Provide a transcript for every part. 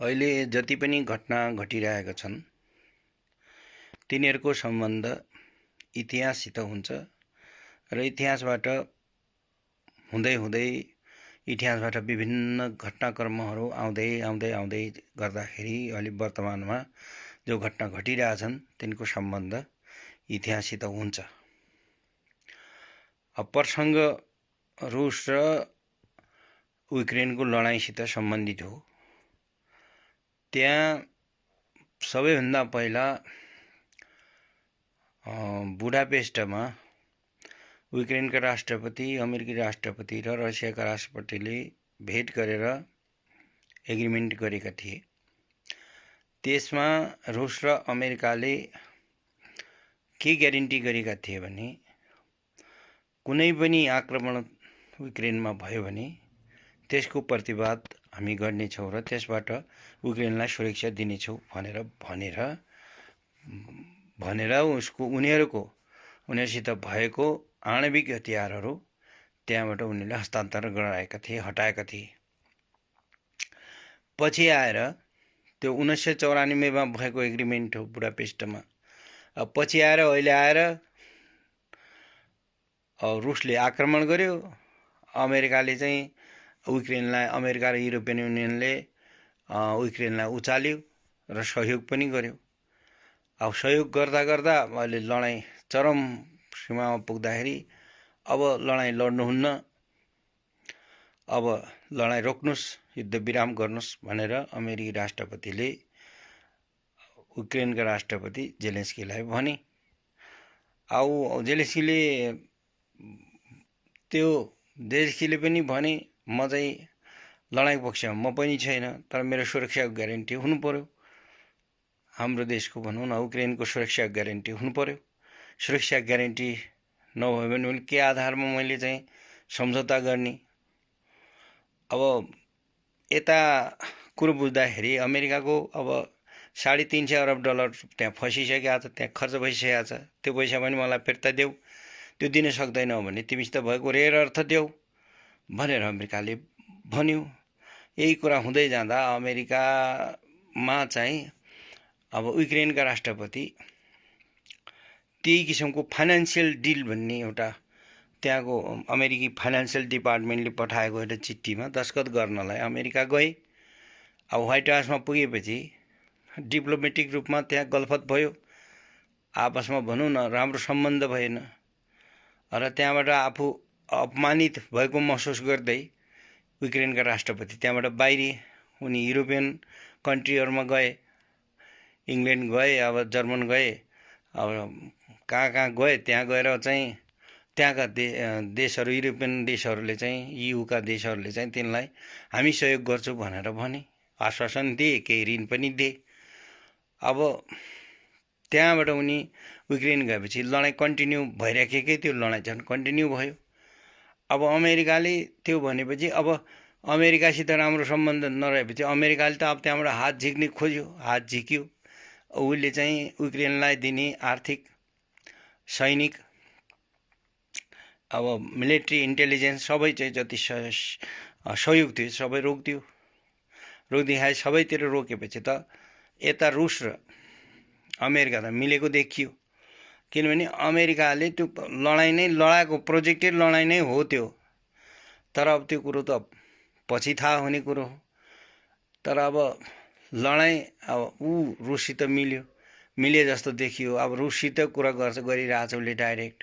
अहिले जति पनि घटना घटिरहेका छन् तिनीहरूको सम्बन्ध इतिहाससित हुन्छ र इतिहासबाट हुँदै हुँदै इतिहासबाट विभिन्न घटनाक्रमहरू आउँदै आउँदै आउँदै गर्दाखेरि अहिले वर्तमानमा जो घटना घटिरहेछन् तिनको सम्बन्ध इतिहाससित हुन्छ। प्रसङ्ग रुस र युक्रेनको लडाईँसित सम्बन्धित हो। त्यहाँ सबैभन्दा पहिला बुडापेस्टमा युक्रेनका राष्ट्रपति, अमेरिकी राष्ट्रपति र रसियाका राष्ट्रपतिले भेट गरेर एग्रिमेन्ट गरेका थिए। त्यसमा रुस र अमेरिकाले के ग्यारेन्टी गरेका थिए भने कुनै पनि आक्रमण युक्रेनमा भयो भने त्यसको प्रतिवाद हामी गर्नेछौँ र त्यसबाट युक्रेनलाई सुरक्षा दिनेछौँ भनेर उनीहरूसित भएको आणविक हतियारहरू त्यहाँबाट उनीहरूले हस्तान्तरण गराएका थिए, हटाएका थिए। पछि आएर त्यो 1994 मा भएको एग्रिमेन्ट हो बुडापेस्टमा। पछि आएर अहिले आएर रुसले आक्रमण गर्यो, अमेरिकाले चाहिँ युक्रेनलाई, अमेरिका र युरोपियन युनियनले युक्रेनलाई उचाल्यो र सहयोग पनि गर्यो। अब सहयोग गर्दा गर्दा अहिले लडाईँ चरम सीमामा पुग्दाखेरि अब लडाईँ लड्नुहुन्न, अब लडाईँ रोक्नुस्, युद्ध विराम गर्नुस् भनेर अमेरिकी राष्ट्रपतिले युक्रेनका राष्ट्रपति जेलेन्स्कीलाई भने। जेलेन्स्कीले पनि भने म चाहिँ लडाईँ पक्षमा म पनि छैन, तर मेरो सुरक्षाको ग्यारेन्टी हुनु पर्यो। हाम्रो देशको भनौँ न युक्रेनको सुरक्षा ग्यारेन्टी हुनु पर्यो। सुरक्षा ग्यारेन्टी नभयो भने के आधारमा मैले चाहिँ सम्झौता गर्ने? अब यता कुरो बुझ्दाखेरि अमेरिकाको अब $350 अरब त्यहाँ फसिसकेको छ, त्यहाँ खर्च भइसकेको छ। त्यो पैसा पनि मलाई फिर्ता देऊ, त्यो दिन सक्दैनौ भने तिमीसित भएको रेयर अर्थ देऊ भनेर अमेरिकाले भन्यो। यही कुरा हुँदै जाँदा अमेरिकामा चाहिँ अब युक्रेनका राष्ट्रपति त्यही किसिमको फाइनेन्सियल डिल भन्ने एउटा त्यहाँको अमेरिकी फाइनेन्सियल डिपार्टमेन्टले पठाएको एउटा चिठीमा दस्तखत गर्नलाई अमेरिका गए। अब व्हाइट हाउसमा पुगेपछि डिप्लोमेटिक रूपमा त्यहाँ गलफत भयो, आपसमा भनौँ न राम्रो सम्बन्ध भएन र त्यहाँबाट आफू अपमानित भएको महसुस गर्दै युक्रेनका राष्ट्रपति त्यहाँबाट बाहिरिए। उनी युरोपियन कन्ट्रीहरूमा गए, इङ्ल्यान्ड गए, अब जर्मन गए, अब कहाँ गए। त्यहाँ गएर चाहिँ त्यहाँका देशहरू, युरोपियन देशहरूले चाहिँ, युका देशहरूले चाहिँ तिनलाई हामी सहयोग गर्छौँ भनेर भने, आश्वासन दिए, केही ऋण पनि दिए। अब त्यहाँबाट उनी युक्रेन गएपछि लडाईँ कन्टिन्यू भइराखेकै त्यो लडाईँ झन् कन्टिन्यू भयो। अब अमेरिकाले त्यो भनेपछि अब अमेरिकासित राम्रो सम्बन्ध नरहेपछि अमेरिकाले त अब त्यहाँबाट हात झिक्ने खोज्यो, हात झिक्यो। उसले चाहिँ युक्रेनलाई दिने आर्थिक, सैनिक, अब मिलिट्री इन्टेलिजेन्स सबै चाहिँ जति सहयोग थियो सबै रोकिदिए। सबैतिर रोकेपछि त यता रुस र अमेरिका त मिलेको देखियो। किनभने अमेरिकाले त्यो लडाईँ नै लडाएको, प्रोजेक्टेड लडाईँ नै हो त्यो। तर अब त्यो कुरो त पछि थाहा हुने कुरो हो। तर अब लडाईँ अब रुससित मिले जस्तो देखियो। अब रुससित कुरा गरिरहेछ उसले डाइरेक्ट।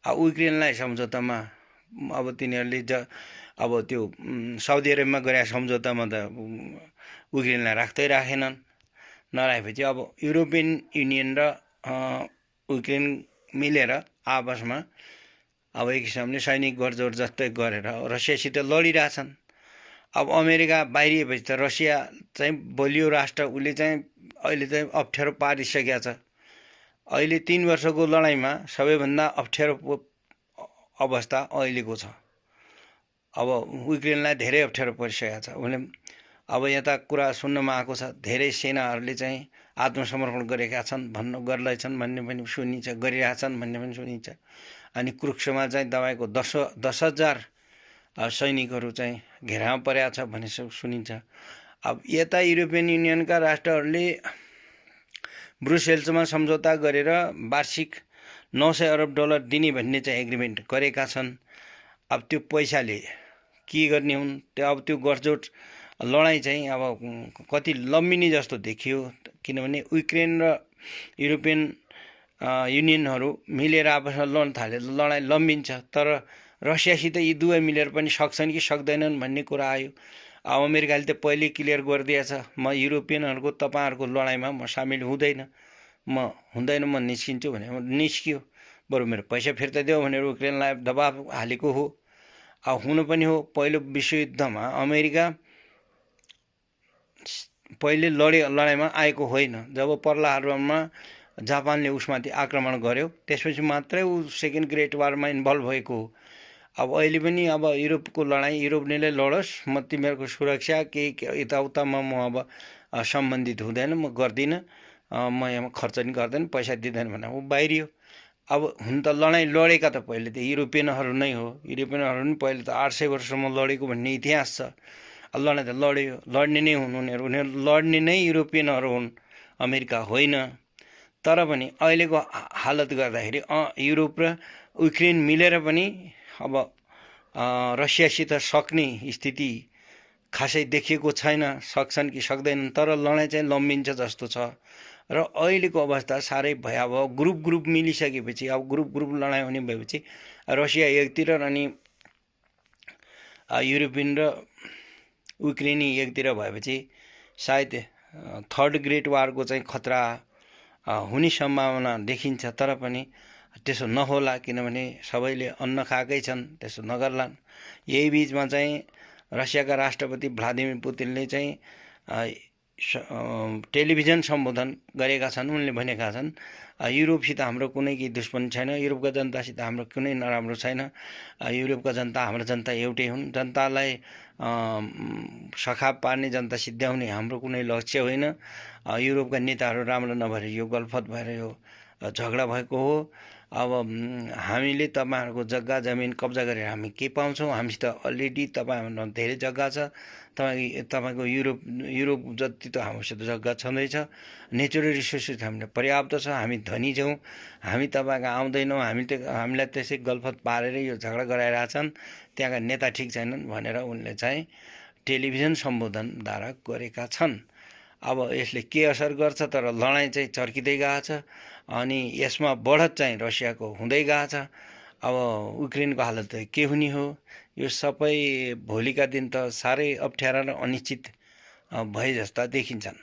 अब युक्रेनलाई सम्झौतामा अब तिनीहरूले अब त्यो साउदी अरेबियामा गरेको सम्झौतामा त युक्रेनलाई राखेनन्। नराखेपछि अब युरोपियन युनियन र युक्रेन मिलेर आपसमा अब एक किसिमले सैनिक गठजोड जस्तै गरेर रसियासित लडिरहेछन्। अब अमेरिका बाहिरिएपछि त रसिया चाहिँ बलियो राष्ट्र, उसले चाहिँ अहिले चाहिँ अप्ठ्यारो पारिसकेको छ। अहिले 3 वर्षको लडाईँमा सबैभन्दा अप्ठ्यारो अवस्था अहिलेको छ। अब युक्रेनलाई धेरै अप्ठ्यारो परिसकेको छ। उसले अब यता कुरा सुन्नमा आएको छ धेरै सेनाहरूले चाहिँ आत्मसमर्पण गरेका छन्, गर्दैछन् भन्ने पनि सुनिन्छ, गरिरहेछन् भन्ने पनि सुनिन्छ। अनि कुरुक्षमा चाहिँ दबाईको 10,000 सैनिकहरू चाहिँ घेरामा परेका छ भन्ने सुनिन्छ। अब यता युरोपियन युनियनका राष्ट्रहरूले ब्रुसेल्समा सम्झौता गरेर वार्षिक $900 अरब दिने भन्ने चाहिँ एग्रिमेन्ट गरेका छन्। अब त्यो पैसाले के गर्ने हुन्, अब त्यो गठजोड लडाइँ चाहिँ अब कति लम्बिने जस्तो देखियो, किनभने युक्रेन र युरोपियन युनियनहरू मिलेर आपसमा लड्न थाले लडाइँ लम्बिन्छ। तर रसियासित यी दुवै मिलेर पनि सक्छन् कि सक्दैनन् भन्ने कुरा आयो। अब अमेरिकाले त पहिले क्लियर गरिदिएछ, म युरोपियनहरूको तपाईँहरूको लडाइँमा म सामेल हुँदैन, म निस्किन्छु भने निस्कियो। बरु मेरो पैसा फिर्ता देऊ भनेर युक्रेनलाई दबाब हालेको हो। अब हुनु पनि हो, पहिलो विश्वयुद्धमा अमेरिका पहिले लडाइँमा आएको होइन। जब पर्ल हार्बरमा जापानले उसमाथि आक्रमण गर्यो त्यसपछि मात्रै ऊ सेकेन्ड ग्रेट वारमा इन्भल्भ भएको हो। अब अहिले पनि अब युरोपको लडाइँ युरोपले लडोस्, म तिमीहरूको सुरक्षा केही यताउतामा म अब सम्बन्धित हुँदैन, म गर्दिनँ, म यहाँ खर्च नि गर्दैन, पैसा दिँदैन भनेर ऊ बाहिरियो। अब हुन त लडाइँ लडेका त पहिले त युरोपियनहरू नै हो। युरोपियनहरू पनि पहिले त 800 वर्षसम्म लडेको भन्ने इतिहास छ। लडाइँ त लड्यो, लड्ने नै हुन् उनीहरू लड्ने नै युरोपियनहरू हुन्, अमेरिका होइन। तर पनि अहिलेको हालत गर्दाखेरि युरोप र युक्रेन मिलेर पनि अब रसियासित सक्ने स्थिति खासै देखिएको छैन, सक्छन् कि सक्दैनन्। तर लडाइँ चाहिँ लम्बिन्छ जस्तो छ र अहिलेको अवस्था साह्रै भयावह। ग्रुप मिलिसकेपछि अब ग्रुप लडाइँ हुने भएपछि रसिया एकतिर अनि युरोपियन र युक्रेनी एकतिर भएपछि सायद थर्ड ग्रेट वारको चाहिँ खतरा हुने सम्भावना देखिन्छ। तर पनि त्यसो नहोला, किनभने सबैले अन्न खाएकै छन्, त्यसो नगर्लान्। यही बिचमा चाहिँ रसियाका राष्ट्रपति भ्लादिमिर पुतिनले चाहिँ टेलिभिजन सम्बोधन गरेका छन्। उनले भनेका छन् युरोपसित हाम्रो कुनै केही दुश्मन छैन, युरोपका जनतासित हाम्रो कुनै नराम्रो छैन, युरोपका जनता हाम्रो जनता एउटै हुन्, जनतालाई सखाप पार्ने, जनता सिद्ध्याउने हाम्रो कुनै लक्ष्य होइन। युरोपका नेताहरू राम्रो नभएर यो गलफत भएर यो झगडा भएको हो। अब हामीले तपाईँहरूको जग्गा जमिन कब्जा गरेर हामी के पाउँछौँ, हामीसित अलरेडी तपाईँहरूमा धेरै जग्गा छ, तपाईँको युरोप जति त हामीसित जग्गा छँदैछ, नेचुरल रिसोर्सेस हामीलाई पर्याप्त छ, हामी धनी छौँ, हामी तपाईँको आउँदैनौँ, हामीलाई त्यसै गलफत पारेर यो झगडा गराइरहेछन्, त्यहाँका नेता ठिक छैनन् भनेर उनले चाहिँ टेलिभिजन सम्बोधनद्वारा गरेका छन्। अब यसले के असर गर्छ, तर लडाइँ चाहिँ चर्किँदै गएको छ अनि यसमा बढत चाहिँ रसियाको हुँदै गएको छ। अब युक्रेनको हालत के हुने हो, यो सबै भोलिका दिन त साह्रै अप्ठ्यारा र अनिश्चित भए जस्ता देखिन्छन्।